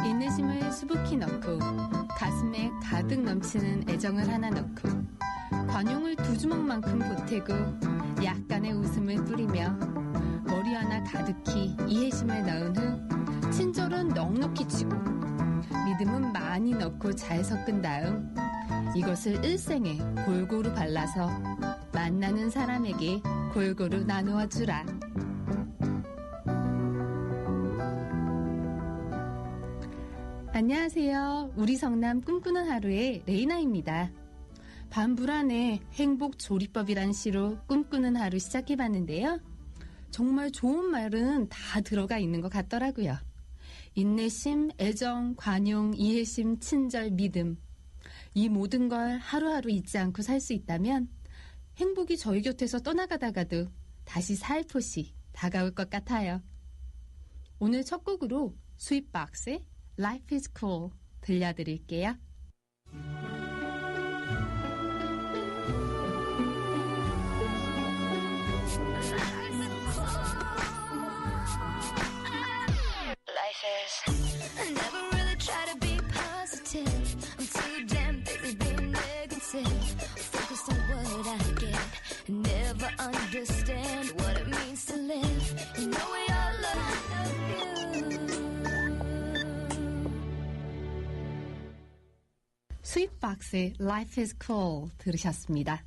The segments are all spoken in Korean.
인내심을 수북히 넣고 가슴에 가득 넘치는 애정을 하나 넣고 관용을 두 주먹만큼 보태고 약간의 웃음을 뿌리며 머리 하나 가득히 이해심을 넣은 후 친절은 넉넉히 치고 믿음은 많이 넣고 잘 섞은 다음 이것을 일생에 골고루 발라서 만나는 사람에게 골고루 나누어 주라. 안녕하세요. 우리 성남 꿈꾸는 하루의 레이나입니다. 반불안의 행복 조리법이란 시로 꿈꾸는 하루 시작해봤는데요. 정말 좋은 말은 다 들어가 있는 것 같더라고요. 인내심, 애정, 관용, 이해심, 친절, 믿음. 이 모든 걸 하루하루 잊지 않고 살 수 있다면 행복이 저희 곁에서 떠나가다가도 다시 살포시 다가올 것 같아요. 오늘 첫 곡으로 스윗박스의 Life is cool 들려드릴게요. Life is I never really try to be positive. I'm too damn busy being negative. Focused on what I get. Never understand what it means to live. You know we all love you. 스윗박스의 Life is cool 들으셨습니다.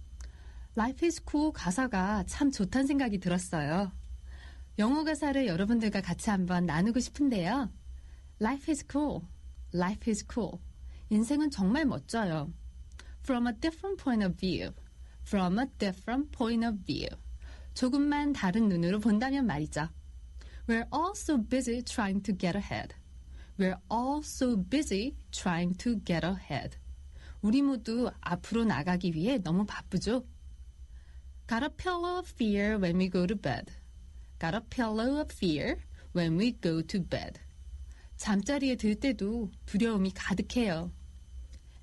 Life is cool 가사가 참 좋다는 생각이 들었어요. 영어 가사를 여러분들과 같이 한번 나누고 싶은데요. Life is cool. Life is cool. 인생은 정말 멋져요. From a different point of view. From a different point of view. 조금만 다른 눈으로 본다면 말이죠. We're all so busy trying to get ahead. We're all so busy trying to get ahead. 우리 모두 앞으로 나가기 위해 너무 바쁘죠? Got a pillow of fear when we go to bed. Got a pillow of fear when we go to bed. 잠자리에 들 때도 두려움이 가득해요.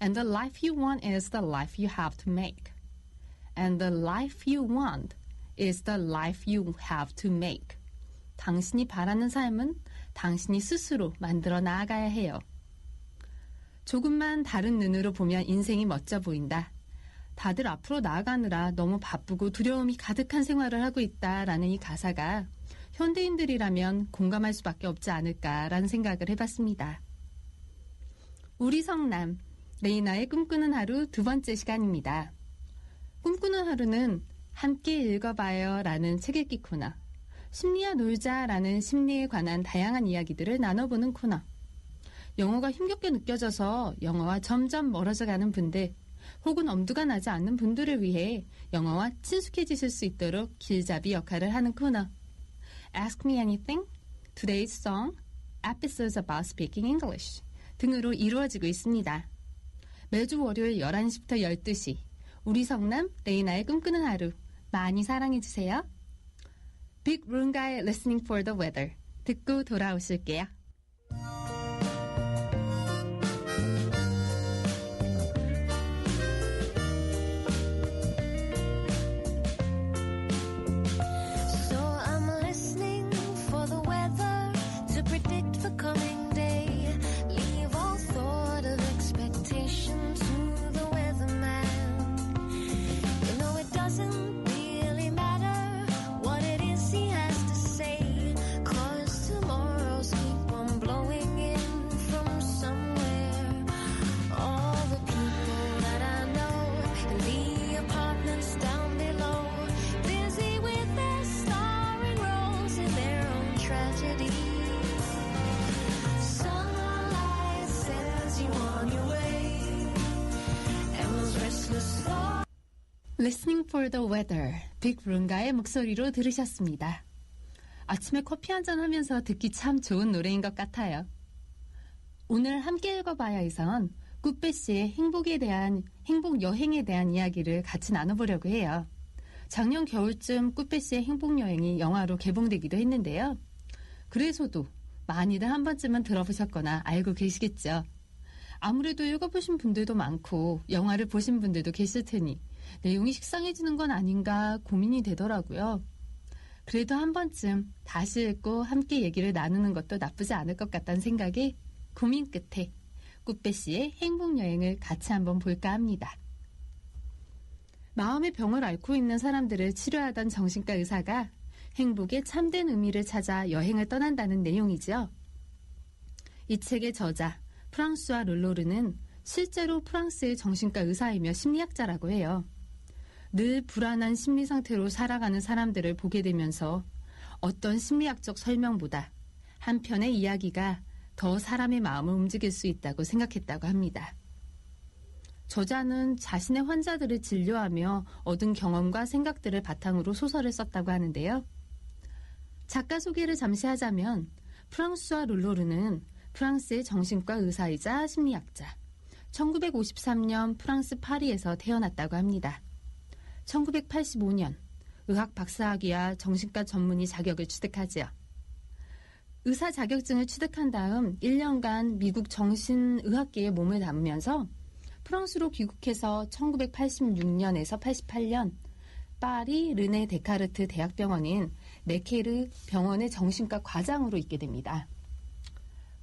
And the life you want is the life you have to make. And the life you want is the life you have to make. 당신이 바라는 삶은 당신이 스스로 만들어 나아가야 해요. 조금만 다른 눈으로 보면 인생이 멋져 보인다. 다들 앞으로 나아가느라 너무 바쁘고 두려움이 가득한 생활을 하고 있다라는 이 가사가 현대인들이라면 공감할 수밖에 없지 않을까라는 생각을 해봤습니다. 우리 성남, 레이나의 꿈꾸는 하루 두 번째 시간입니다. 꿈꾸는 하루는 함께 읽어봐요 라는 책 읽기 코너, 심리와 놀자라는 심리에 관한 다양한 이야기들을 나눠보는 코너, 영어가 힘겹게 느껴져서 영어와 점점 멀어져가는 분들, 혹은 엄두가 나지 않는 분들을 위해 영어와 친숙해지실 수 있도록 길잡이 역할을 하는 코너, Ask Me Anything, Today's Song, Episodes About Speaking English 등으로 이루어지고 있습니다. 매주 월요일 11시부터 12시, 우리 성남 레이나의 꿈꾸는 하루 많이 사랑해주세요. 빅 룬가의 Listening for the Weather 듣고 돌아오실게요. Listening for the weather, 빅 룬가의 목소리로 들으셨습니다. 아침에 커피 한잔 하면서 듣기 참 좋은 노래인 것 같아요. 오늘 함께 읽어봐야에선 꾸빼 씨의 행복 여행에 대한 이야기를 같이 나눠보려고 해요. 작년 겨울쯤 꾸빼씨의 행복여행이 영화로 개봉되기도 했는데요. 그래서도 많이들 한 번쯤은 들어보셨거나 알고 계시겠죠. 아무래도 읽어보신 분들도 많고 영화를 보신 분들도 계실 테니 내용이 식상해지는 건 아닌가 고민이 되더라고요. 그래도 한 번쯤 다시 읽고 함께 얘기를 나누는 것도 나쁘지 않을 것 같다는 생각에 고민 끝에 꾸빼씨의 행복여행을 같이 한번 볼까 합니다. 마음의 병을 앓고 있는 사람들을 치료하던 정신과 의사가 행복의 참된 의미를 찾아 여행을 떠난다는 내용이죠. 이 책의 저자 프랑수아 룰로르는 실제로 프랑스의 정신과 의사이며 심리학자라고 해요. 늘 불안한 심리 상태로 살아가는 사람들을 보게 되면서 어떤 심리학적 설명보다 한 편의 이야기가 더 사람의 마음을 움직일 수 있다고 생각했다고 합니다. 저자는 자신의 환자들을 진료하며 얻은 경험과 생각들을 바탕으로 소설을 썼다고 하는데요. 작가 소개를 잠시 하자면 프랑수아 룰로르는 프랑스의 정신과 의사이자 심리학자, 1953년 프랑스 파리에서 태어났다고 합니다. 1985년 의학 박사학위와 정신과 전문의 자격을 취득하지요. 의사 자격증을 취득한 다음 1년간 미국 정신의학계에 몸을 담으면서 프랑스로 귀국해서 1986년에서 88년 파리 르네 데카르트 대학병원인 네케르 병원의 정신과 과장으로 있게 됩니다.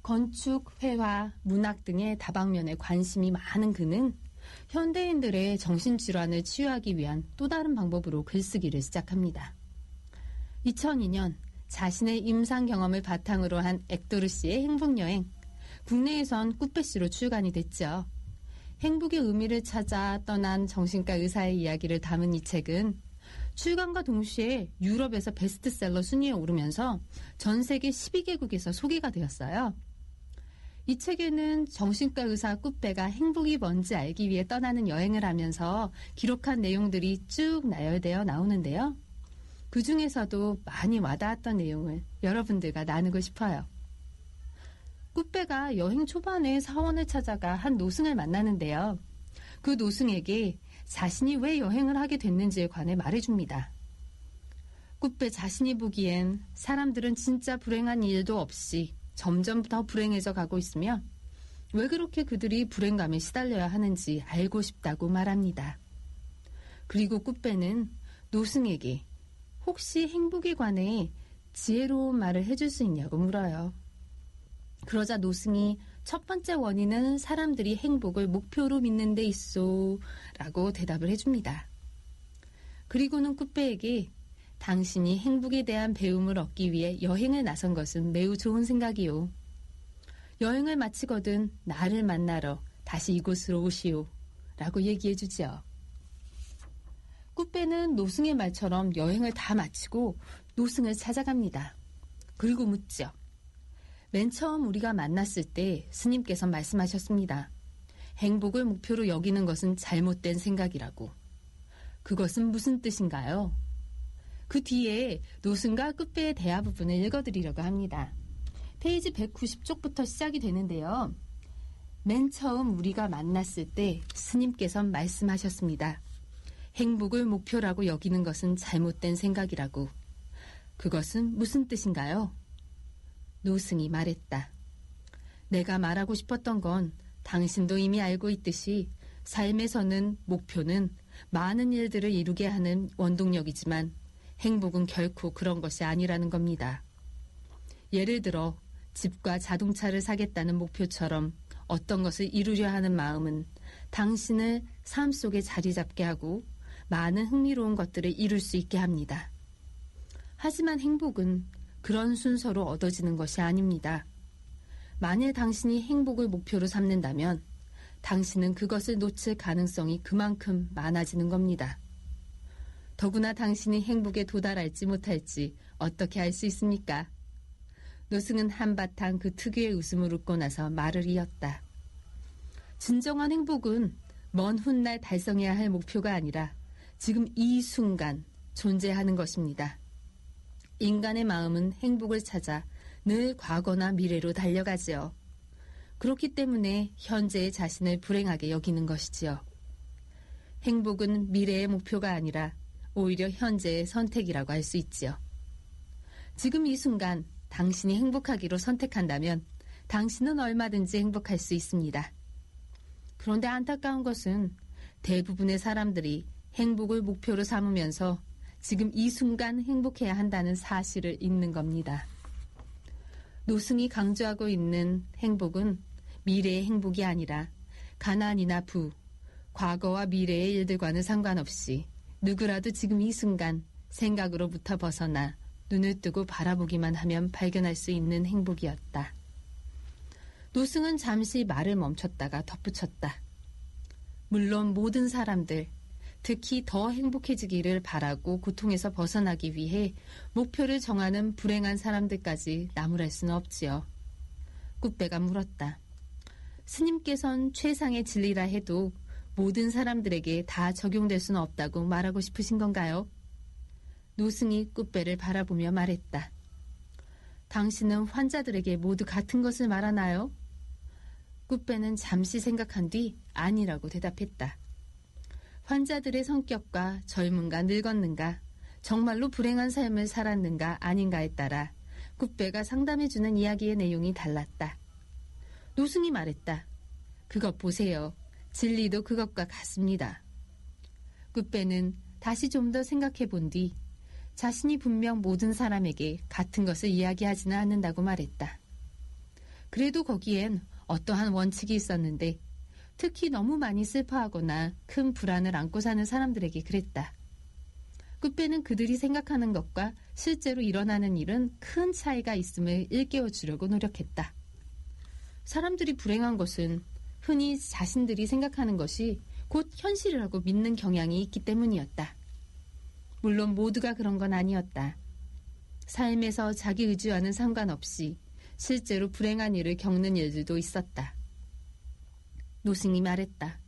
건축, 회화, 문학 등의 다방면에 관심이 많은 그는 현대인들의 정신질환을 치유하기 위한 또 다른 방법으로 글쓰기를 시작합니다. 2002년 자신의 임상 경험을 바탕으로 한 엑도르 씨의 행복여행, 국내에선 꾸빼씨로 출간이 됐죠. 행복의 의미를 찾아 떠난 정신과 의사의 이야기를 담은 이 책은 출간과 동시에 유럽에서 베스트셀러 순위에 오르면서 전 세계 12개국에서 소개가 되었어요. 이 책에는 정신과 의사 꾸빼가 행복이 뭔지 알기 위해 떠나는 여행을 하면서 기록한 내용들이 쭉 나열되어 나오는데요. 그 중에서도 많이 와닿았던 내용을 여러분들과 나누고 싶어요. 꾸빼가 여행 초반에 사원을 찾아가 한 노승을 만나는데요. 그 노승에게 자신이 왜 여행을 하게 됐는지에 관해 말해줍니다. 꾸빼 자신이 보기엔 사람들은 진짜 불행한 일도 없이 점점 더 불행해져 가고 있으며 왜 그렇게 그들이 불행감에 시달려야 하는지 알고 싶다고 말합니다. 그리고 꾸빼는 노승에게 혹시 행복에 관해 지혜로운 말을 해줄 수 있냐고 물어요. 그러자 노승이 첫 번째 원인은 사람들이 행복을 목표로 믿는 데 있소 라고 대답을 해줍니다. 그리고는 꾸빼에게 당신이 행복에 대한 배움을 얻기 위해 여행을 나선 것은 매우 좋은 생각이요. 여행을 마치거든 나를 만나러 다시 이곳으로 오시오 라고 얘기해 주죠. 꾸빼는 노승의 말처럼 여행을 다 마치고 노승을 찾아갑니다. 그리고 묻죠. 맨 처음 우리가 만났을 때 스님께서 말씀하셨습니다. 행복을 목표로 여기는 것은 잘못된 생각이라고. 그것은 무슨 뜻인가요? 그 뒤에 노승과 꾸빼의 대화 부분을 읽어드리려고 합니다. 페이지 190쪽부터 시작이 되는데요. 맨 처음 우리가 만났을 때 스님께서 말씀하셨습니다. 행복을 목표라고 여기는 것은 잘못된 생각이라고. 그것은 무슨 뜻인가요? 노승이 말했다. 내가 말하고 싶었던 건 당신도 이미 알고 있듯이 삶에서는 목표는 많은 일들을 이루게 하는 원동력이지만 행복은 결코 그런 것이 아니라는 겁니다. 예를 들어 집과 자동차를 사겠다는 목표처럼 어떤 것을 이루려 하는 마음은 당신을 삶 속에 자리 잡게 하고 많은 흥미로운 것들을 이룰 수 있게 합니다. 하지만 행복은 그런 순서로 얻어지는 것이 아닙니다. 만일 당신이 행복을 목표로 삼는다면 당신은 그것을 놓칠 가능성이 그만큼 많아지는 겁니다. 더구나 당신이 행복에 도달할지 못할지 어떻게 알 수 있습니까? 노승은 한바탕 그 특유의 웃음을 웃고 나서 말을 이었다. 진정한 행복은 먼 훗날 달성해야 할 목표가 아니라 지금 이 순간 존재하는 것입니다. 인간의 마음은 행복을 찾아 늘 과거나 미래로 달려가지요. 그렇기 때문에 현재의 자신을 불행하게 여기는 것이지요. 행복은 미래의 목표가 아니라 오히려 현재의 선택이라고 할 수 있지요. 지금 이 순간 당신이 행복하기로 선택한다면 당신은 얼마든지 행복할 수 있습니다. 그런데 안타까운 것은 대부분의 사람들이 행복을 목표로 삼으면서 지금 이 순간 행복해야 한다는 사실을 잊는 겁니다. 노승이 강조하고 있는 행복은 미래의 행복이 아니라 가난이나 부, 과거와 미래의 일들과는 상관없이 누구라도 지금 이 순간 생각으로부터 벗어나 눈을 뜨고 바라보기만 하면 발견할 수 있는 행복이었다. 노승은 잠시 말을 멈췄다가 덧붙였다. 물론 모든 사람들, 특히 더 행복해지기를 바라고 고통에서 벗어나기 위해 목표를 정하는 불행한 사람들까지 나무랄 수는 없지요. 굿배가 물었다. 스님께선 최상의 진리라 해도 모든 사람들에게 다 적용될 수는 없다고 말하고 싶으신 건가요? 노승이 굿배를 바라보며 말했다. 당신은 환자들에게 모두 같은 것을 말하나요? 굿배는 잠시 생각한 뒤 아니라고 대답했다. 환자들의 성격과 젊은가 늙었는가, 정말로 불행한 삶을 살았는가 아닌가에 따라 굿배가 상담해주는 이야기의 내용이 달랐다. 노승이 말했다. 그것 보세요. 진리도 그것과 같습니다. 굿배는 다시 좀 더 생각해 본 뒤 자신이 분명 모든 사람에게 같은 것을 이야기하지는 않는다고 말했다. 그래도 거기엔 어떠한 원칙이 있었는데 특히 너무 많이 슬퍼하거나 큰 불안을 안고 사는 사람들에게 그랬다. 굿배는 그들이 생각하는 것과 실제로 일어나는 일은 큰 차이가 있음을 일깨워 주려고 노력했다. 사람들이 불행한 것은 흔히 자신들이 생각하는 것이 곧 현실이라고 믿는 경향이 있기 때문이었다. 물론 모두가 그런 건 아니었다. 삶에서 자기 의지와는 상관없이 실제로 불행한 일을 겪는 일들도 있었다. 노승이 말했다.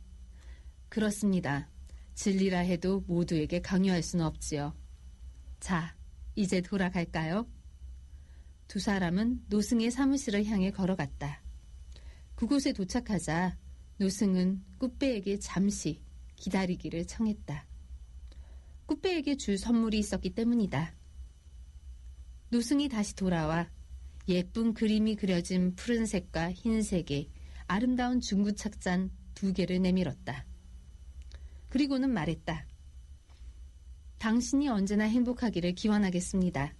그렇습니다. 진리라 해도 모두에게 강요할 수는 없지요. 자, 이제 돌아갈까요? 두 사람은 노승의 사무실을 향해 걸어갔다. 그곳에 도착하자 노승은 굿배에게 잠시 기다리기를 청했다. 굿배에게 줄 선물이 있었기 때문이다. 노승이 다시 돌아와 예쁜 그림이 그려진 푸른색과 흰색의 아름다운 중구 찻잔 2개를 내밀었다. 그리고는 말했다. 당신이 언제나 행복하기를 기원하겠습니다.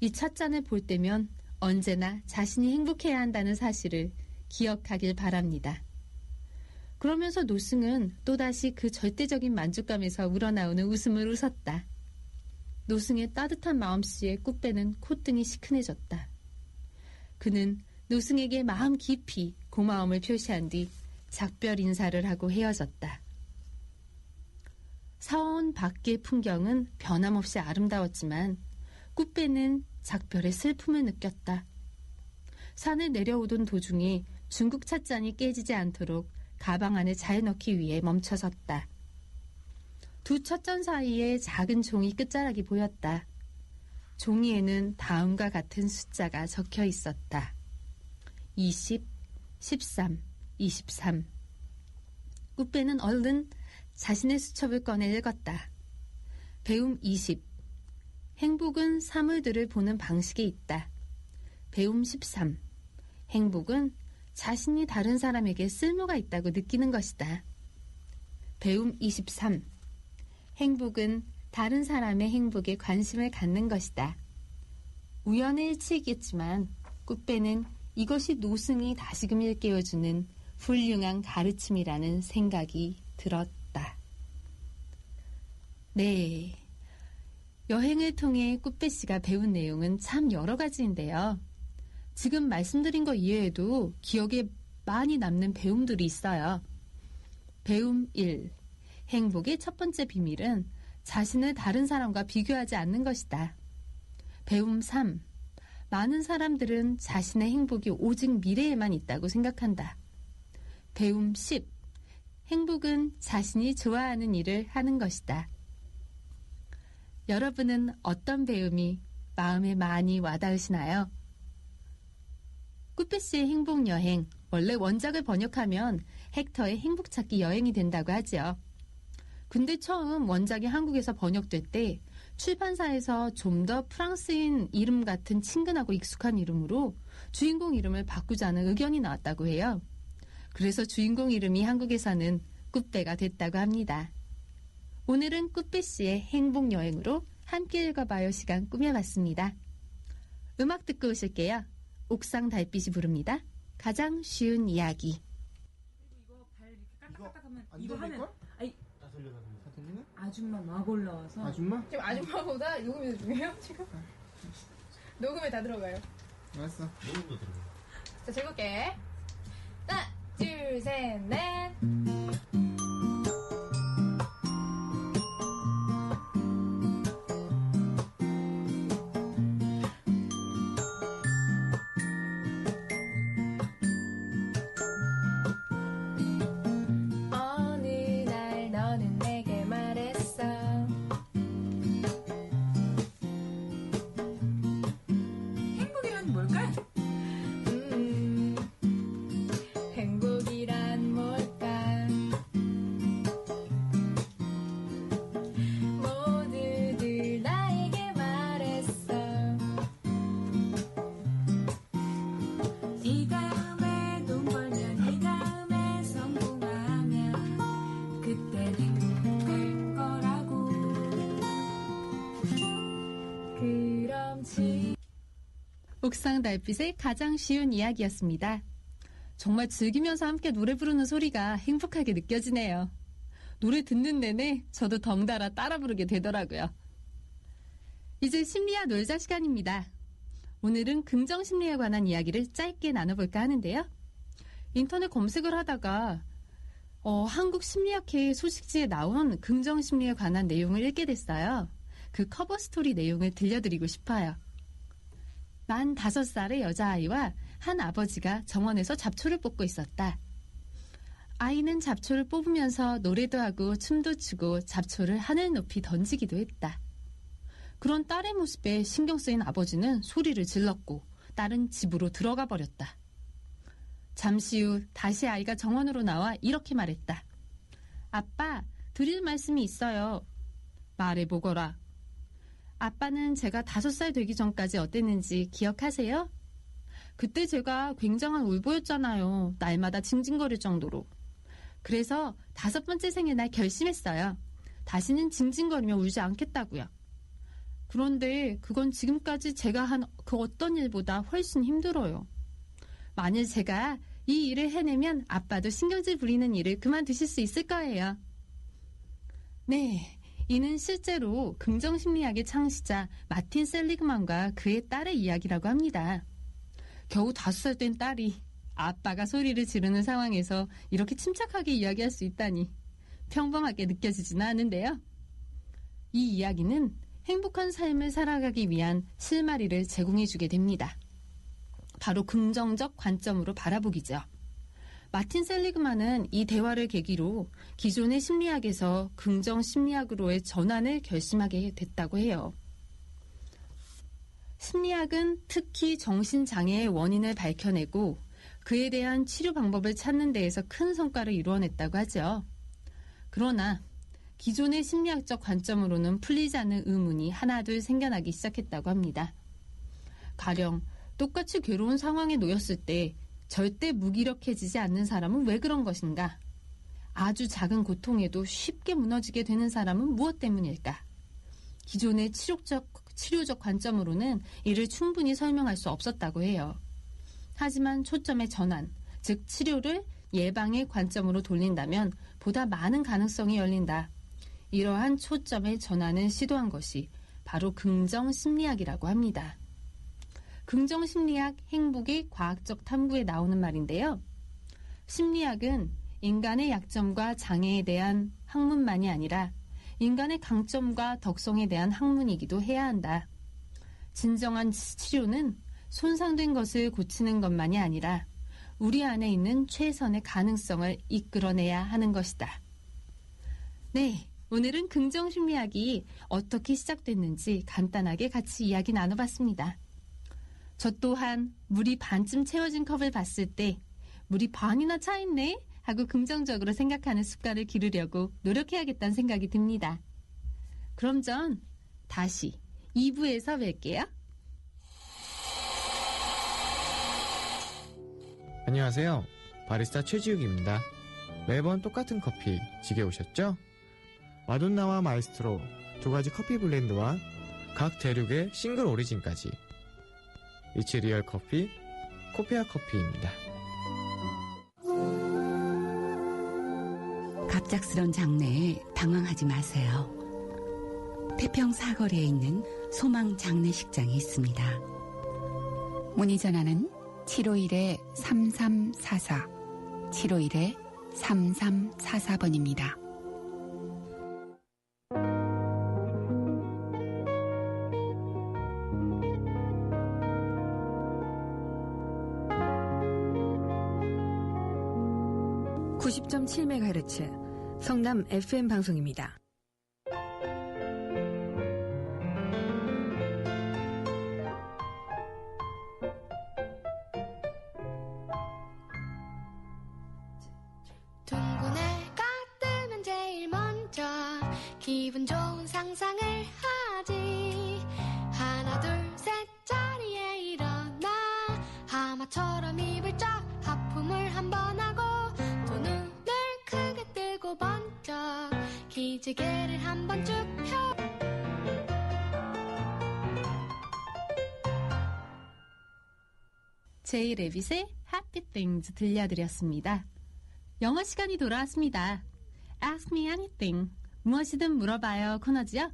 이 찻잔을 볼 때면 언제나 자신이 행복해야 한다는 사실을 기억하길 바랍니다. 그러면서 노승은 또다시 그 절대적인 만족감에서 우러나오는 웃음을 웃었다. 노승의 따뜻한 마음씨에 굿배는 콧등이 시큰해졌다. 그는 노승에게 마음 깊이 고마움을 표시한 뒤 작별 인사를 하고 헤어졌다. 사원 밖의 풍경은 변함없이 아름다웠지만 굿배는 작별의 슬픔을 느꼈다. 산을 내려오던 도중에 중국 찻잔이 깨지지 않도록 가방 안에 잘 넣기 위해 멈춰섰다. 두 찻잔 사이에 작은 종이 끝자락이 보였다. 종이에는 다음과 같은 숫자가 적혀 있었다. 20, 13, 23. 굿배는 얼른 자신의 수첩을 꺼내 읽었다. 배움 20. 행복은 사물들을 보는 방식에 있다. 배움 13. 행복은 자신이 다른 사람에게 쓸모가 있다고 느끼는 것이다. 배움 23. 행복은 다른 사람의 행복에 관심을 갖는 것이다. 우연의 일치이겠지만 굿배는 이것이 노승이 다시금 일깨워주는 훌륭한 가르침이라는 생각이 들었다. 네, 여행을 통해 굿배 씨가 배운 내용은 참 여러 가지인데요. 지금 말씀드린 것 이외에도 기억에 많이 남는 배움들이 있어요. 배움 1. 행복의 첫 번째 비밀은 자신을 다른 사람과 비교하지 않는 것이다. 배움 3. 많은 사람들은 자신의 행복이 오직 미래에만 있다고 생각한다. 배움 10. 행복은 자신이 좋아하는 일을 하는 것이다. 여러분은 어떤 배움이 마음에 많이 와닿으시나요? 굿배 씨의 행복여행, 원래 원작을 번역하면 헥터의 행복찾기 여행이 된다고 하지요. 근데 처음 원작이 한국에서 번역될 때 출판사에서 좀 더 프랑스인 이름 같은 친근하고 익숙한 이름으로 주인공 이름을 바꾸자는 의견이 나왔다고 해요. 그래서 주인공 이름이 한국에서는 꾸빼가 됐다고 합니다. 오늘은 꾸빼 씨의 행복 여행으로 함께 읽어봐요 시간 꾸며봤습니다. 음악 듣고 오실게요. 옥상 달빛이 부릅니다. 가장 쉬운 이야기. 이거 발 이렇게 까딱까딱하면 안 이거 하면 들릴걸? 아니 다 들리네? 아줌마 막 올라와서 아줌마? 지금 아줌마보다 녹음이 더 중요해요? 지금? 녹음에 다 들어가요. 알았어. 자, 재볼게. 하나, 둘, 셋, 넷. 어느 날 너는 내게 말했어. 행복이란 뭘까? 행복이란 뭘까? 모두들 나에게 말했어. 이 다음에 돈 벌면 이 다음에 성공하면 그때 행복할 거라고. 그럼 옥상 달빛의 가장 쉬운 이야기였습니다. 정말 즐기면서 함께 노래 부르는 소리가 행복하게 느껴지네요. 노래 듣는 내내 저도 덩달아 따라 부르게 되더라고요. 이제 심리학 놀자 시간입니다. 오늘은 긍정심리에 관한 이야기를 짧게 나눠볼까 하는데요. 인터넷 검색을 하다가 한국심리학회 소식지에 나온 긍정심리에 관한 내용을 읽게 됐어요. 그 커버 스토리 내용을 들려드리고 싶어요. 만 5살의 여자아이와 한 아버지가 정원에서 잡초를 뽑고 있었다. 아이는 잡초를 뽑으면서 노래도 하고 춤도 추고 잡초를 하늘 높이 던지기도 했다. 그런 딸의 모습에 신경 쓰인 아버지는 소리를 질렀고 딸은 집으로 들어가 버렸다. 잠시 후 다시 아이가 정원으로 나와 이렇게 말했다. 아빠, 드릴 말씀이 있어요. 말해보거라. 아빠는 제가 5살 되기 전까지 어땠는지 기억하세요? 그때 제가 굉장한 울보였잖아요. 날마다 징징거릴 정도로. 그래서 5번째 생일날 결심했어요. 다시는 징징거리며 울지 않겠다고요. 그런데 그건 지금까지 제가 한 그 어떤 일보다 훨씬 힘들어요. 만일 제가 이 일을 해내면 아빠도 신경질 부리는 일을 그만두실 수 있을 거예요. 네, 이는 실제로 긍정심리학의 창시자 마틴 셀리그만과 그의 딸의 이야기라고 합니다. 겨우 5살 된 딸이 아빠가 소리를 지르는 상황에서 이렇게 침착하게 이야기할 수 있다니 평범하게 느껴지지는 않은데요. 이 이야기는 행복한 삶을 살아가기 위한 실마리를 제공해주게 됩니다. 바로 긍정적 관점으로 바라보기죠. 마틴 셀리그만은 이 대화를 계기로 기존의 심리학에서 긍정 심리학으로의 전환을 결심하게 됐다고 해요. 심리학은 특히 정신장애의 원인을 밝혀내고 그에 대한 치료 방법을 찾는 데에서 큰 성과를 이루어냈다고 하죠. 그러나 기존의 심리학적 관점으로는 풀리지 않는 의문이 하나둘 생겨나기 시작했다고 합니다. 가령 똑같이 괴로운 상황에 놓였을 때 절대 무기력해지지 않는 사람은 왜 그런 것인가? 아주 작은 고통에도 쉽게 무너지게 되는 사람은 무엇 때문일까? 기존의 치료적 관점으로는 이를 충분히 설명할 수 없었다고 해요. 하지만 초점의 전환, 즉 치료를 예방의 관점으로 돌린다면 보다 많은 가능성이 열린다. 이러한 초점의 전환을 시도한 것이 바로 긍정심리학이라고 합니다. 긍정심리학 행복의 과학적 탐구에 나오는 말인데요. 심리학은 인간의 약점과 장애에 대한 학문만이 아니라 인간의 강점과 덕성에 대한 학문이기도 해야 한다. 진정한 치료는 손상된 것을 고치는 것만이 아니라 우리 안에 있는 최선의 가능성을 이끌어내야 하는 것이다. 네, 오늘은 긍정심리학이 어떻게 시작됐는지 간단하게 같이 이야기 나눠봤습니다. 저 또한 물이 반쯤 채워진 컵을 봤을 때 물이 반이나 차있네 하고 긍정적으로 생각하는 습관을 기르려고 노력해야겠다는 생각이 듭니다. 그럼 전 다시 2부에서 뵐게요. 안녕하세요. 바리스타 최지욱입니다. 매번 똑같은 커피 지겨우셨죠? 마돈나와 마에스트로 두 가지 커피 블렌드와 각 대륙의 싱글 오리진까지 이츠 리얼 커피, 코페아 커피입니다. 갑작스런 장례에 당황하지 마세요. 태평 사거리에 있는 소망 장례식장이 있습니다. 문의 전화는 751-3344, 751-3344번입니다. (90.7MHz) 성남 FM 방송입니다. 둥근 해가 뜨면 제일 먼저 기분 좋은 상상을 하지. 하나 둘 셋 자리에 일어나 하마처럼 입을 쫙 하품을 한번 하고 또 눈을 크게 뜨고 번쩍 기지개를 한번 쭉 펴. 제이 레빗의 Happy Things 들려드렸습니다. 영어 시간이 돌아왔습니다. Ask me anything. 무엇이든 물어봐요 코너지요.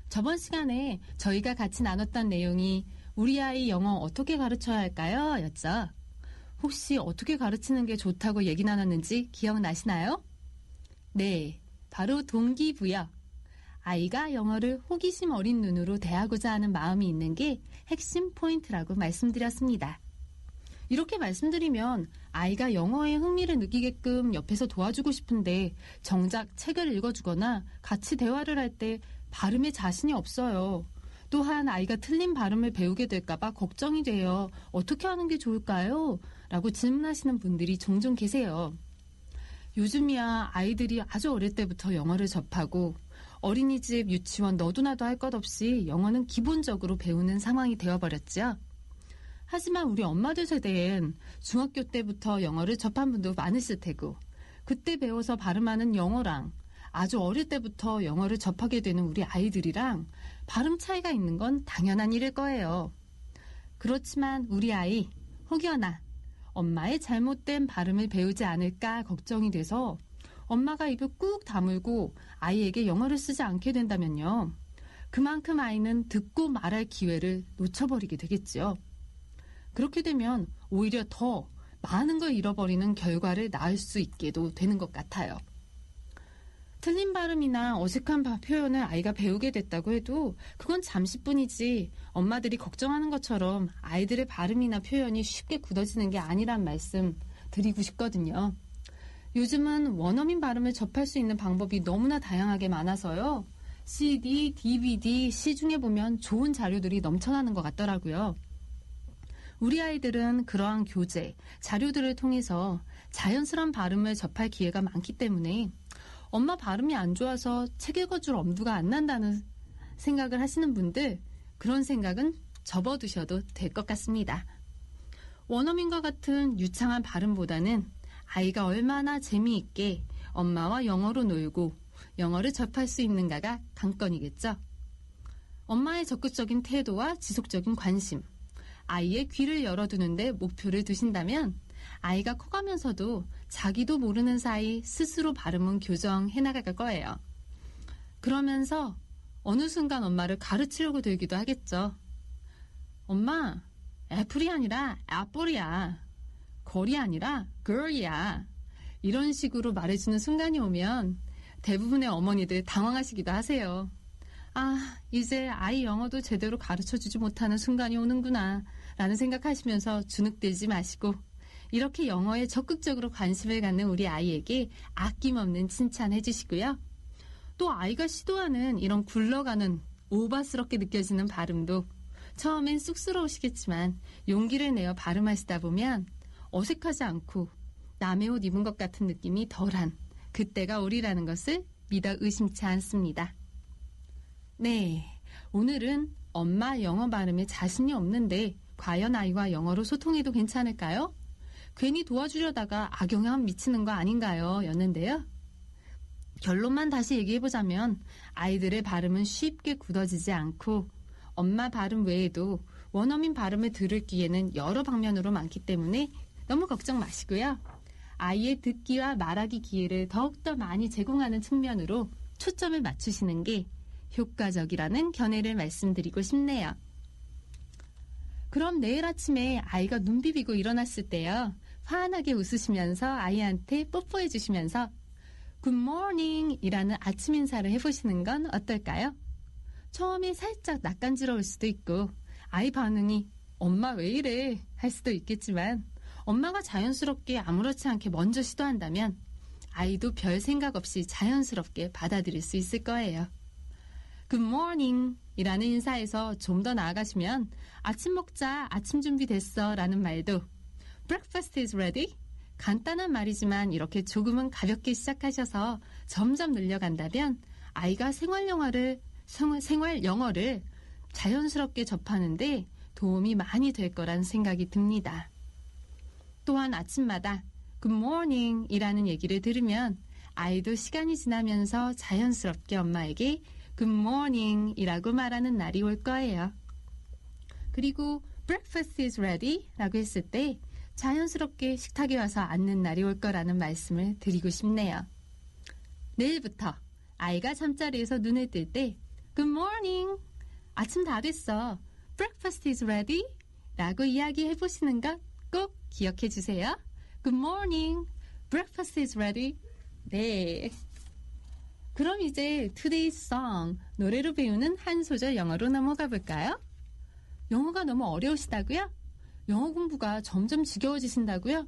저번 시간에 저희가 같이 나눴던 내용이 우리 아이 영어 어떻게 가르쳐야 할까요? 였죠. 혹시 어떻게 가르치는 게 좋다고 얘기 나눴는지 기억나시나요? 네, 바로 동기부여. 아이가 영어를 호기심 어린 눈으로 대하고자 하는 마음이 있는 게 핵심 포인트라고 말씀드렸습니다. 이렇게 말씀드리면 아이가 영어에 흥미를 느끼게끔 옆에서 도와주고 싶은데 정작 책을 읽어주거나 같이 대화를 할 때 발음에 자신이 없어요. 또한 아이가 틀린 발음을 배우게 될까봐 걱정이 돼요. 어떻게 하는 게 좋을까요? 라고 질문하시는 분들이 종종 계세요. 요즘이야 아이들이 아주 어릴 때부터 영어를 접하고 어린이집, 유치원 너도 나도 할 것 없이 영어는 기본적으로 배우는 상황이 되어버렸죠. 하지만 우리 엄마들 세대엔 중학교 때부터 영어를 접한 분도 많으실 테고 그때 배워서 발음하는 영어랑 아주 어릴 때부터 영어를 접하게 되는 우리 아이들이랑 발음 차이가 있는 건 당연한 일일 거예요. 그렇지만 우리 아이 혹여나 엄마의 잘못된 발음을 배우지 않을까 걱정이 돼서 엄마가 입을 꾹 다물고 아이에게 영어를 쓰지 않게 된다면요. 그만큼 아이는 듣고 말할 기회를 놓쳐버리게 되겠죠. 그렇게 되면 오히려 더 많은 걸 잃어버리는 결과를 낳을 수 있게도 되는 것 같아요. 틀린 발음이나 어색한 표현을 아이가 배우게 됐다고 해도 그건 잠시뿐이지 엄마들이 걱정하는 것처럼 아이들의 발음이나 표현이 쉽게 굳어지는 게 아니란 말씀 드리고 싶거든요. 요즘은 원어민 발음을 접할 수 있는 방법이 너무나 다양하게 많아서요. CD, DVD, 시중에 보면 좋은 자료들이 넘쳐나는 것 같더라고요. 우리 아이들은 그러한 교재, 자료들을 통해서 자연스러운 발음을 접할 기회가 많기 때문에 엄마 발음이 안 좋아서 책 읽어줄 엄두가 안 난다는 생각을 하시는 분들, 그런 생각은 접어두셔도 될 것 같습니다. 원어민과 같은 유창한 발음보다는 아이가 얼마나 재미있게 엄마와 영어로 놀고 영어를 접할 수 있는가가 관건이겠죠. 엄마의 적극적인 태도와 지속적인 관심, 아이의 귀를 열어두는데 목표를 두신다면 아이가 커가면서도 자기도 모르는 사이 스스로 발음은 교정해 나갈 거예요. 그러면서 어느 순간 엄마를 가르치려고 들기도 하겠죠. 엄마, 애플이 아니라 애플이야. 걸이 아니라 girl이야. 이런 식으로 말해주는 순간이 오면 대부분의 어머니들 당황하시기도 하세요. 아, 이제 아이 영어도 제대로 가르쳐주지 못하는 순간이 오는구나 라는 생각하시면서 주눅들지 마시고 이렇게 영어에 적극적으로 관심을 갖는 우리 아이에게 아낌없는 칭찬해 주시고요. 또 아이가 시도하는 이런 굴러가는 오바스럽게 느껴지는 발음도 처음엔 쑥스러우시겠지만 용기를 내어 발음하시다 보면 어색하지 않고 남의 옷 입은 것 같은 느낌이 덜한 그때가 오리라는 것을 믿어 의심치 않습니다. 네, 오늘은 엄마 영어 발음에 자신이 없는데 과연 아이와 영어로 소통해도 괜찮을까요? 괜히 도와주려다가 악영향 미치는 거 아닌가요? 였는데요. 결론만 다시 얘기해보자면 아이들의 발음은 쉽게 굳어지지 않고 엄마 발음 외에도 원어민 발음을 들을 기회는 여러 방면으로 많기 때문에 너무 걱정 마시고요. 아이의 듣기와 말하기 기회를 더욱더 많이 제공하는 측면으로 초점을 맞추시는 게 효과적이라는 견해를 말씀드리고 싶네요. 그럼 내일 아침에 아이가 눈 비비고 일어났을 때요. 환하게 웃으시면서 아이한테 뽀뽀해 주시면서 Good morning 이라는 아침 인사를 해보시는 건 어떨까요? 처음에 살짝 낯간지러울 수도 있고 아이 반응이 엄마 왜 이래 할 수도 있겠지만 엄마가 자연스럽게 아무렇지 않게 먼저 시도한다면 아이도 별 생각 없이 자연스럽게 받아들일 수 있을 거예요. Good morning 이라는 인사에서 좀 더 나아가시면 아침 먹자, 아침 준비됐어 라는 말도 Breakfast is ready? 간단한 말이지만 이렇게 조금은 가볍게 시작하셔서 점점 늘려간다면 아이가 생활 영어를 자연스럽게 접하는데 도움이 많이 될 거란 생각이 듭니다. 또한 아침마다 Good morning 이라는 얘기를 들으면 아이도 시간이 지나면서 자연스럽게 엄마에게 Good morning 이라고 말하는 날이 올 거예요. 그리고 Breakfast is ready 라고 했을 때 자연스럽게 식탁에 와서 앉는 날이 올 거라는 말씀을 드리고 싶네요. 내일부터 아이가 잠자리에서 눈을 뜰 때 Good morning, 아침 다 됐어, Breakfast is ready 라고 이야기해 보시는 것 꼭 기억해 주세요. Good morning, Breakfast is ready. 네. 그럼 이제 Today's Song, 노래로 배우는 한 소절 영어로 넘어가 볼까요? 영어가 너무 어려우시다고요? 영어 공부가 점점 지겨워지신다고요?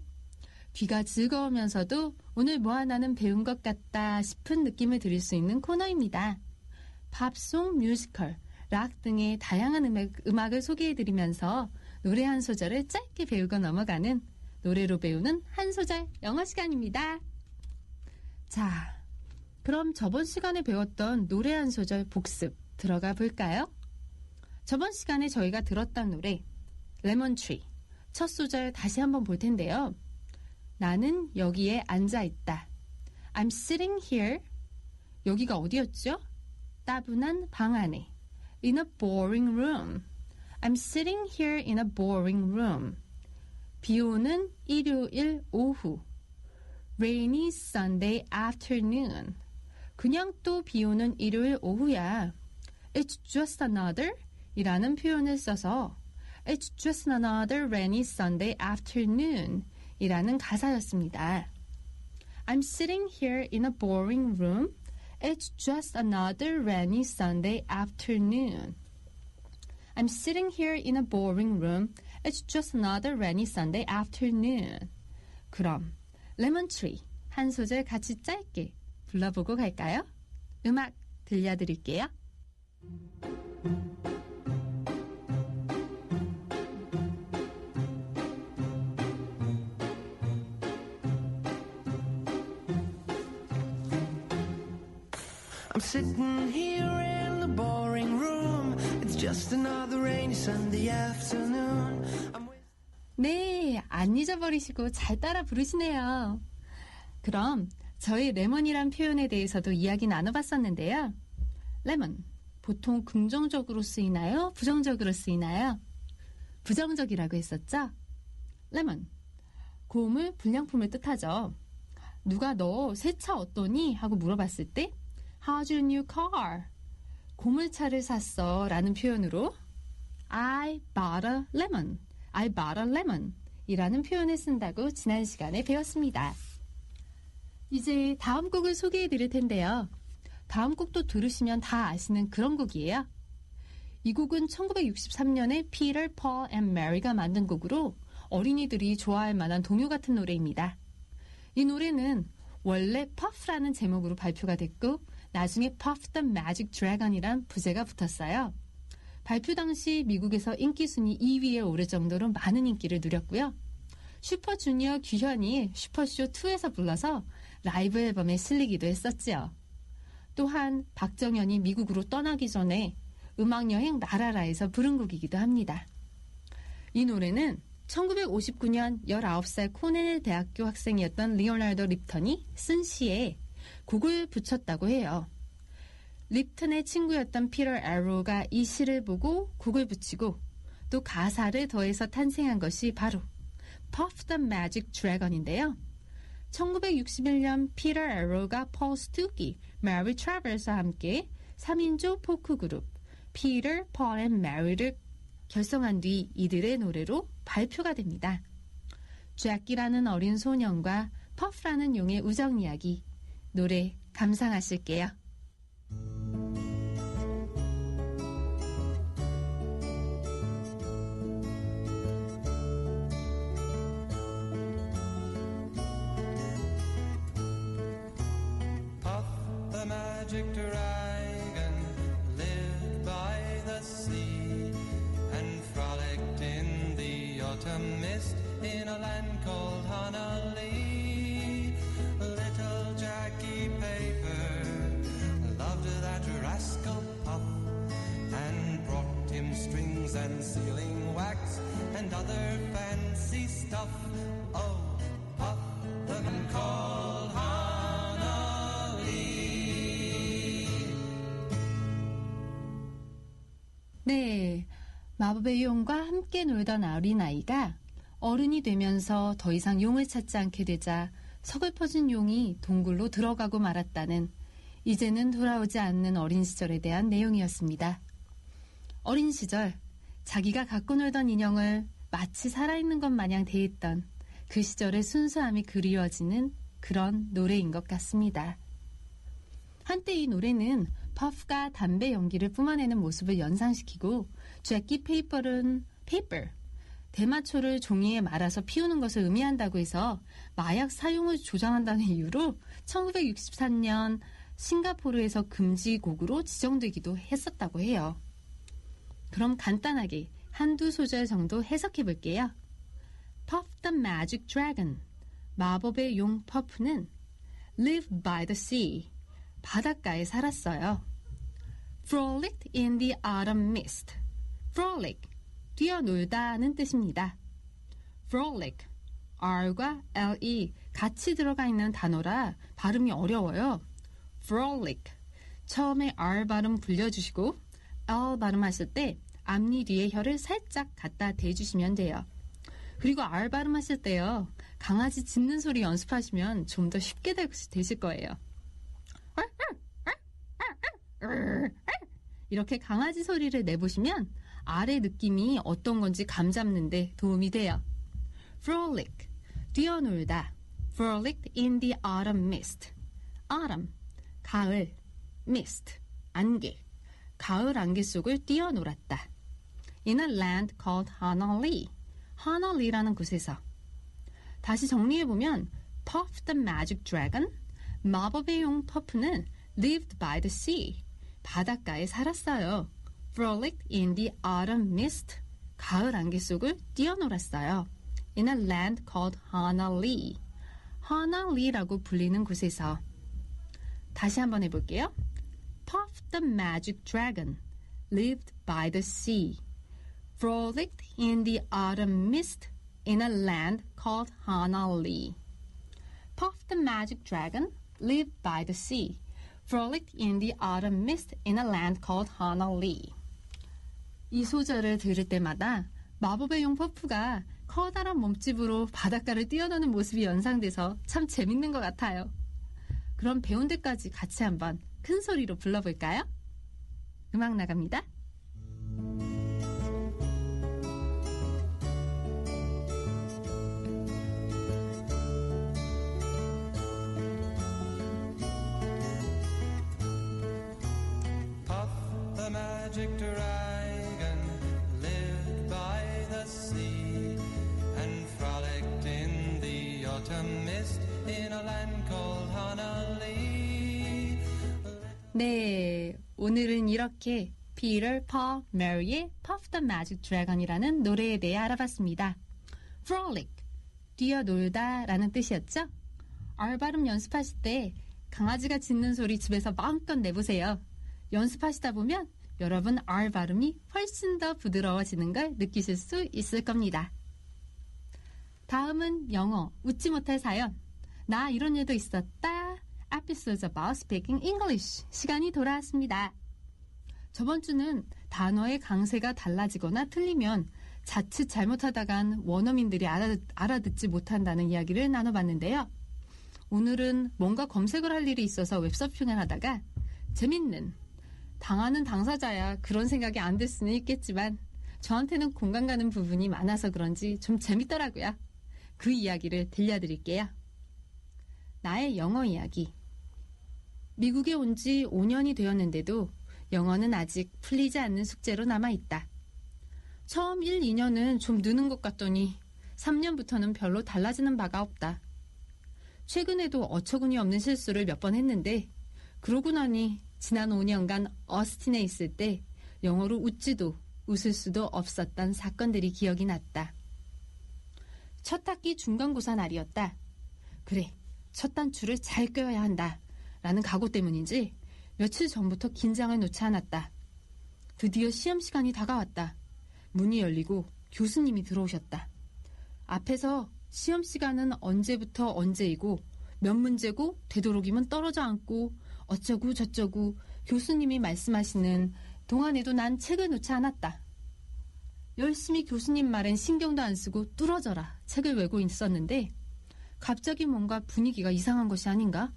귀가 즐거우면서도 오늘 뭐 하나는 배운 것 같다 싶은 느낌을 드릴 수 있는 코너입니다. 팝송, 뮤지컬, 락 등의 다양한 음악을 소개해드리면서 노래 한 소절을 짧게 배우고 넘어가는 노래로 배우는 한 소절 영어 시간입니다. 자, 그럼 저번 시간에 배웠던 노래 한 소절 복습 들어가 볼까요? 저번 시간에 저희가 들었던 노래 레몬트리 첫 소절 다시 한번 볼 텐데요. 나는 여기에 앉아있다. I'm sitting here. 여기가 어디였죠? 따분한 방 안에. In a boring room. I'm sitting here in a boring room. 비 오는 일요일 오후. Rainy Sunday afternoon. 그냥 또 비 오는 일요일 오후야. It's just another 이라는 표현을 써서 It's just another rainy Sunday afternoon 이라는 가사였습니다. I'm sitting here in a boring room. It's just another rainy Sunday afternoon. I'm sitting here in a boring room. It's just another rainy Sunday afternoon. 그럼 레몬트리 한 소절 같이 짧게 불러보고 갈까요? 음악 들려드릴게요. I'm sitting here in the boring room. It's just another rainy Sunday afternoon. 네, 안 잊어버리시고 잘 따라 부르시네요. 그럼 저희 레몬이란 표현에 대해서도 이야기 나눠봤었는데요. 레몬, 보통 긍정적으로 쓰이나요? 부정적으로 쓰이나요? 부정적이라고 했었죠? 레몬, 고물, 불량품을 뜻하죠. 누가 너 새 차 어떠니? 하고 물어봤을 때 How's your new car? 고물차를 샀어 라는 표현으로 I bought a lemon, I bought a lemon 이라는 표현을 쓴다고 지난 시간에 배웠습니다. 이제 다음 곡을 소개해 드릴 텐데요. 다음 곡도 들으시면 다 아시는 그런 곡이에요. 이 곡은 1963년에 Peter, Paul and Mary가 만든 곡으로 어린이들이 좋아할 만한 동요 같은 노래입니다. 이 노래는 원래 Puff라는 제목으로 발표가 됐고 나중에 Puff the Magic Dragon이란 부제가 붙었어요. 발표 당시 미국에서 인기 순위 2위에 오를 정도로 많은 인기를 누렸고요. 슈퍼주니어 규현이 슈퍼쇼2에서 불러서 라이브 앨범에 실리기도 했었지요. 또한 박정현이 미국으로 떠나기 전에 음악여행 나라라에서 부른 곡이기도 합니다. 이 노래는 1959년 19살 코넬 대학교 학생이었던 리오나르도 립턴이 쓴 시에 곡을 붙였다고 해요. 립턴의 친구였던 피터 에로가 이 시를 보고 곡을 붙이고 또 가사를 더해서 탄생한 것이 바로 Puff the Magic Dragon인데요. 1961년 피터 에로가 폴 스투키, 메리 트래버스와 함께 3인조 포크 그룹 피터, 폴 앤 메리를 결성한 뒤 이들의 노래로 발표가 됩니다. 잭이라는 어린 소년과 퍼프라는 용의 우정 이야기, 노래 감상하실게요. Puff the magic dragon lived by the sea and frolicked in the autumn mist in a land called Honolulu. Little Jackie Paper loved that rascal Puff and brought him strings and sealing wax and other fancy stuff. Oh, Puff the man called Honolulu. 네, 마법의 용과 함께 놀던 어린아이가 어른이 되면서 더 이상 용을 찾지 않게 되자 서글퍼진 용이 동굴로 들어가고 말았다는 이제는 돌아오지 않는 어린 시절에 대한 내용이었습니다. 어린 시절, 자기가 갖고 놀던 인형을 마치 살아있는 것 마냥 대했던 그 시절의 순수함이 그리워지는 그런 노래인 것 같습니다. 한때 이 노래는 퍼프가 담배 연기를 뿜어내는 모습을 연상시키고 잭키 페이퍼는 대마초를 종이에 말아서 피우는 것을 의미한다고 해서 마약 사용을 조장한다는 이유로 1963년 싱가포르에서 금지곡으로 지정되기도 했었다고 해요. 그럼 간단하게 한두 소절 정도 해석해 볼게요. Puff the Magic Dragon, 마법의 용 퍼프는 lived by the sea, 바닷가에 살았어요. Frolicked in the autumn mist, frolic, 뛰어놀다는 뜻입니다. Frolic, R과 LE 같이 들어가 있는 단어라 발음이 어려워요. Frolic, 처음에 R 발음 굴려주시고 L 발음하실 때 앞니 뒤에 혀를 살짝 갖다 대주시면 돼요. 그리고 R 발음하실 때요, 강아지 짖는 소리 연습하시면 좀 더 쉽게 되실 거예요. 이렇게 강아지 소리를 내보시면 R의 느낌이 어떤 건지 감 잡는 데 도움이 돼요. Frolic, 뛰어놀다. Frolicked in the autumn mist. Autumn, 가을. Mist, 안개. 가을 안개 속을 뛰어놀았다. In a land called Honolulu. Honolulu라는 곳에서. 다시 정리해보면 Puff the Magic Dragon, 마법의 용 퍼프는 lived by the sea, 바닷가에 살았어요. Frolicked in the autumn mist, 가을 안개 속을 뛰어놀았어요. In a land called Honolulu. Honolulu라고 불리는 곳에서. 다시 한번 해볼게요. Puff the Magic Dragon, lived by the sea, frolicked in the autumn mist in a land called Honolulu. Puff the Magic Dragon, lived by the sea, frolicked in the autumn mist in a land called Honolulu. 이 소절을 들을 때마다 마법의 용 퍼프가 커다란 몸집으로 바닷가를 뛰어노는 모습이 연상돼서 참 재밌는 것 같아요. 그럼 배운 데까지 같이 한번 큰 소리로 불러볼까요? 음악 나갑니다. Puff the magic dragon lived by the sea and frolicked in the autumn mist in a land called Honolulu. 네, 오늘은 이렇게 피터, 폴, 메리의 Puff the Magic Dragon이라는 노래에 대해 알아봤습니다. Frolic, 뛰어놀다 라는 뜻이었죠? R 발음 연습하실 때 강아지가 짖는 소리 집에서 마음껏 내보세요. 연습하시다 보면 여러분 R 발음이 훨씬 더 부드러워지는 걸 느끼실 수 있을 겁니다. 다음은 영어, 웃지 못할 사연. 나 이런 일도 있었다. Episodes about speaking English. 시간이 돌아왔습니다. 저번 주는 단어의 강세가 달라지거나 틀리면 자칫 잘못하다간 원어민들이 알아듣지 못한다는 이야기를 나눠봤는데요. 오늘은 뭔가 검색을 할 일이 있어서 웹서핑을 하다가 재밌는, 당하는 당사자야 그런 생각이 안 들 수는 있겠지만 저한테는 공감 가는 부분이 많아서 그런지 좀 재밌더라고요. 그 이야기를 들려드릴게요. 나의 영어 이야기. 미국에 온 지 5년이 되었는데도 영어는 아직 풀리지 않는 숙제로 남아있다. 처음 1, 2년은 좀 느는 것 같더니 3년부터는 별로 달라지는 바가 없다. 최근에도 어처구니 없는 실수를 몇 번 했는데 그러고 나니 지난 5년간 어스틴에 있을 때 영어로 웃지도 웃을 수도 없었던 사건들이 기억이 났다. 첫 학기 중간고사 날이었다. 그래, 첫 단추를 잘 껴야 한다 라는 각오 때문인지 며칠 전부터 긴장을 놓지 않았다. 드디어 시험 시간이 다가왔다. 문이 열리고 교수님이 들어오셨다. 앞에서 시험 시간은 언제부터 언제이고 몇 문제고 되도록이면 떨어져 앉고 어쩌고 저쩌고 교수님이 말씀하시는 동안에도 난 책을 놓지 않았다. 열심히 교수님 말엔 신경도 안 쓰고 뚫어져라 책을 외고 있었는데 갑자기 뭔가 분위기가 이상한 것이 아닌가?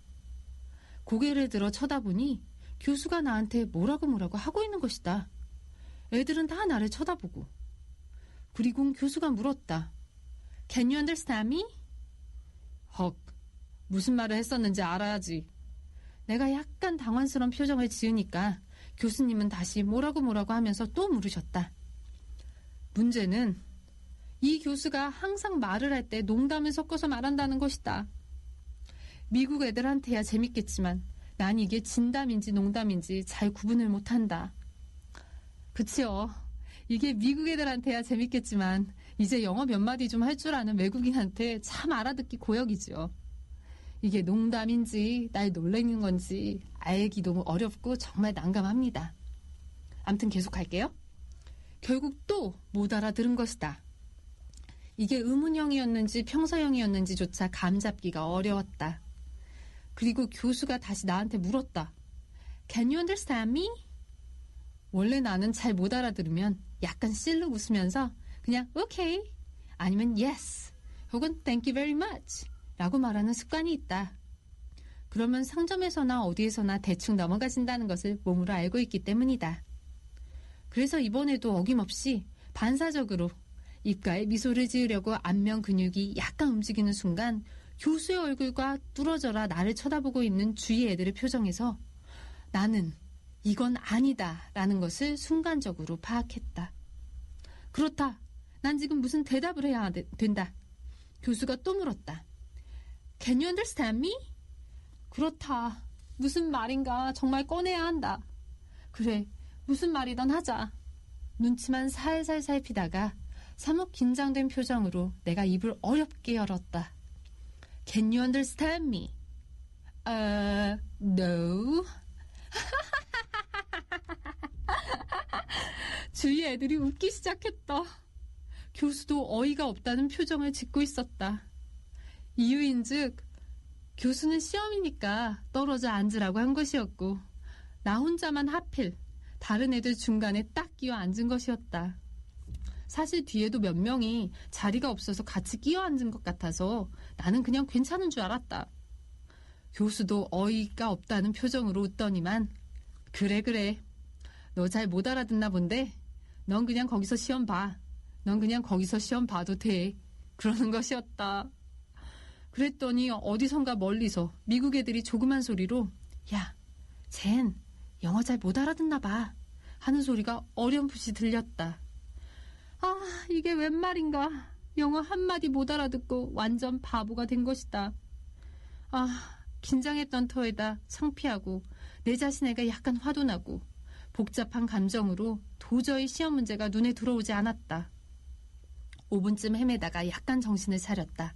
고개를 들어 쳐다보니 교수가 나한테 뭐라고 하고 있는 것이다. 애들은 다 나를 쳐다보고. 그리고 교수가 물었다. Can you understand me? 헉, 무슨 말을 했었는지 알아야지. 내가 약간 당황스러운 표정을 지으니까 교수님은 다시 뭐라고 하면서 또 물으셨다. 문제는 이 교수가 항상 말을 할 때 농담을 섞어서 말한다는 것이다. 미국 애들한테야 재밌겠지만 난 이게 진담인지 농담인지 잘 구분을 못한다. 그치요. 이게 미국 애들한테야 재밌겠지만 이제 영어 몇 마디 좀 할 줄 아는 외국인한테 참 알아듣기 고역이죠. 이게 농담인지 날 놀래는 건지 알기도 어렵고 정말 난감합니다. 암튼 계속할게요. 결국 또 못 알아들은 것이다. 이게 의문형이었는지 평서형이었는지조차 감잡기가 어려웠다. 그리고 교수가 다시 나한테 물었다. Can you understand me? 원래 나는 잘 못 알아들으면 약간 실룩 웃으면서 그냥 okay 아니면 yes 혹은 thank you very much 라고 말하는 습관이 있다. 그러면 상점에서나 어디에서나 대충 넘어가진다는 것을 몸으로 알고 있기 때문이다. 그래서 이번에도 어김없이 반사적으로 입가에 미소를 지으려고 안면 근육이 약간 움직이는 순간 교수의 얼굴과 뚫어져라 나를 쳐다보고 있는 주위 애들의 표정에서 나는 이건 아니다 라는 것을 순간적으로 파악했다. 그렇다. 난 지금 무슨 대답을 해야 된다. 교수가 또 물었다. Can you understand me? 그렇다. 무슨 말인가 정말 꺼내야 한다. 그래, 무슨 말이든 하자. 눈치만 살살 살피다가 사뭇 긴장된 표정으로 내가 입을 어렵게 열었다. Can you understand me? No. 주위 애들이 웃기 시작했다. 교수도 어이가 없다는 표정을 짓고 있었다. 이유인즉 교수는 시험이니까 떨어져 앉으라고 한 것이었고 나 혼자만 하필 다른 애들 중간에 딱 끼어 앉은 것이었다. 사실 뒤에도 몇 명이 자리가 없어서 같이 끼어 앉은 것 같아서 나는 그냥 괜찮은 줄 알았다. 교수도 어이가 없다는 표정으로 웃더니만 그래 너 잘 못 알아듣나 본데 넌 그냥 거기서 시험 봐. 넌 그냥 거기서 시험 봐도 돼. 그러는 것이었다. 그랬더니 어디선가 멀리서 미국 애들이 조그만 소리로 야, 쟨 영어 잘 못 알아듣나 봐 하는 소리가 어렴풋이 들렸다. 아, 이게 웬 말인가. 영어 한마디 못 알아듣고 완전 바보가 된 것이다. 아, 긴장했던 터에다 창피하고 내 자신에게 약간 화도 나고 복잡한 감정으로 도저히 시험 문제가 눈에 들어오지 않았다. 5분쯤 헤매다가 약간 정신을 차렸다.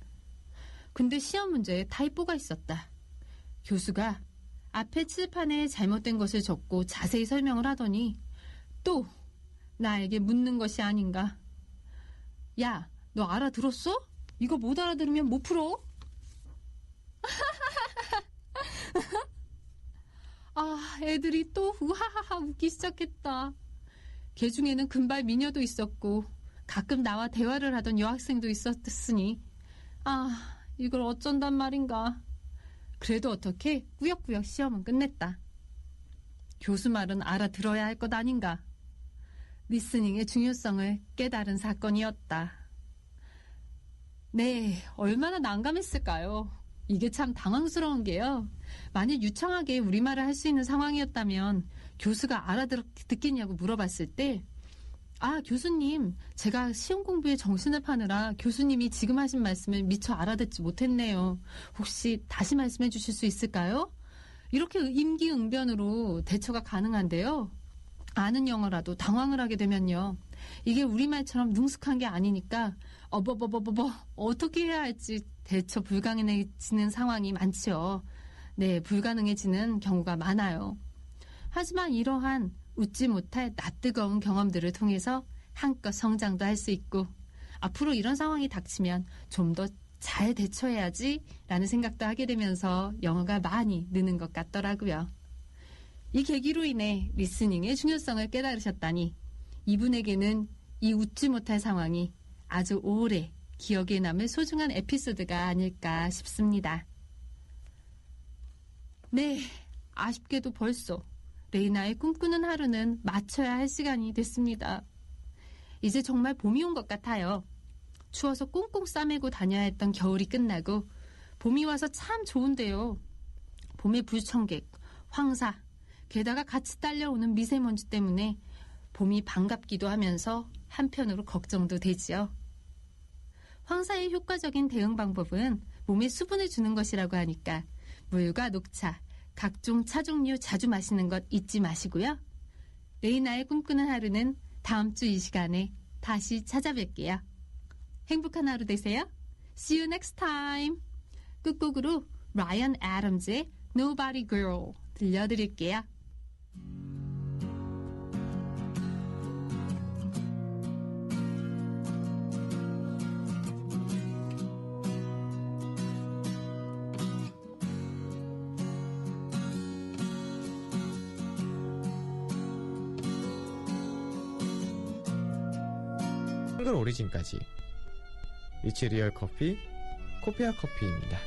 근데 시험 문제에 타이포가 있었다. 교수가 앞에 칠판에 잘못된 것을 적고 자세히 설명을 하더니 또 나에게 묻는 것이 아닌가. 야, 너 알아들었어? 이거 못 알아들으면 못 풀어? 아, 애들이 또 우하하하 웃기 시작했다. 걔 중에는 금발 미녀도 있었고 가끔 나와 대화를 하던 여학생도 있었으니 아, 이걸 어쩐단 말인가. 그래도 어떻게 꾸역꾸역 시험은 끝냈다. 교수 말은 알아들어야 할 것 아닌가. 리스닝의 중요성을 깨달은 사건이었다. 네, 얼마나 난감했을까요? 이게 참 당황스러운 게요. 만약 유창하게 우리말을 할 수 있는 상황이었다면 교수가 알아듣겠냐고 물어봤을 때 아, 교수님, 제가 시험 공부에 정신을 파느라 교수님이 지금 하신 말씀을 미처 알아듣지 못했네요. 혹시 다시 말씀해 주실 수 있을까요? 이렇게 임기응변으로 대처가 가능한데요. 아는 영어라도 당황을 하게 되면요. 이게 우리말처럼 능숙한 게 아니니까 어떻게 해야 할지 대처 불가능해지는 상황이 많지요. 네, 불가능해지는 경우가 많아요. 하지만 이러한 웃지 못할 낯뜨거운 경험들을 통해서 한껏 성장도 할 수 있고 앞으로 이런 상황이 닥치면 좀 더 잘 대처해야지 라는 생각도 하게 되면서 영어가 많이 느는 것 같더라고요. 이 계기로 인해 리스닝의 중요성을 깨달으셨다니 이분에게는 이 웃지 못할 상황이 아주 오래 기억에 남을 소중한 에피소드가 아닐까 싶습니다. 네, 아쉽게도 벌써 레이나의 꿈꾸는 하루는 마쳐야 할 시간이 됐습니다. 이제 정말 봄이 온 것 같아요. 추워서 꽁꽁 싸매고 다녀야 했던 겨울이 끝나고 봄이 와서 참 좋은데요. 봄의 불청객, 황사, 게다가 같이 딸려오는 미세먼지 때문에 봄이 반갑기도 하면서 한편으로 걱정도 되지요. 황사의 효과적인 대응 방법은 몸에 수분을 주는 것이라고 하니까 물과 녹차, 각종 차 종류 자주 마시는 것 잊지 마시고요. 레이나의 꿈꾸는 하루는 다음 주 이 시간에 다시 찾아뵐게요. 행복한 하루 되세요. See you next time. 끝곡으로 라이언 애덤즈의 Nobody Girl 들려드릴게요. 한글 오리진까지 리치 리얼 커피 코피아 커피입니다.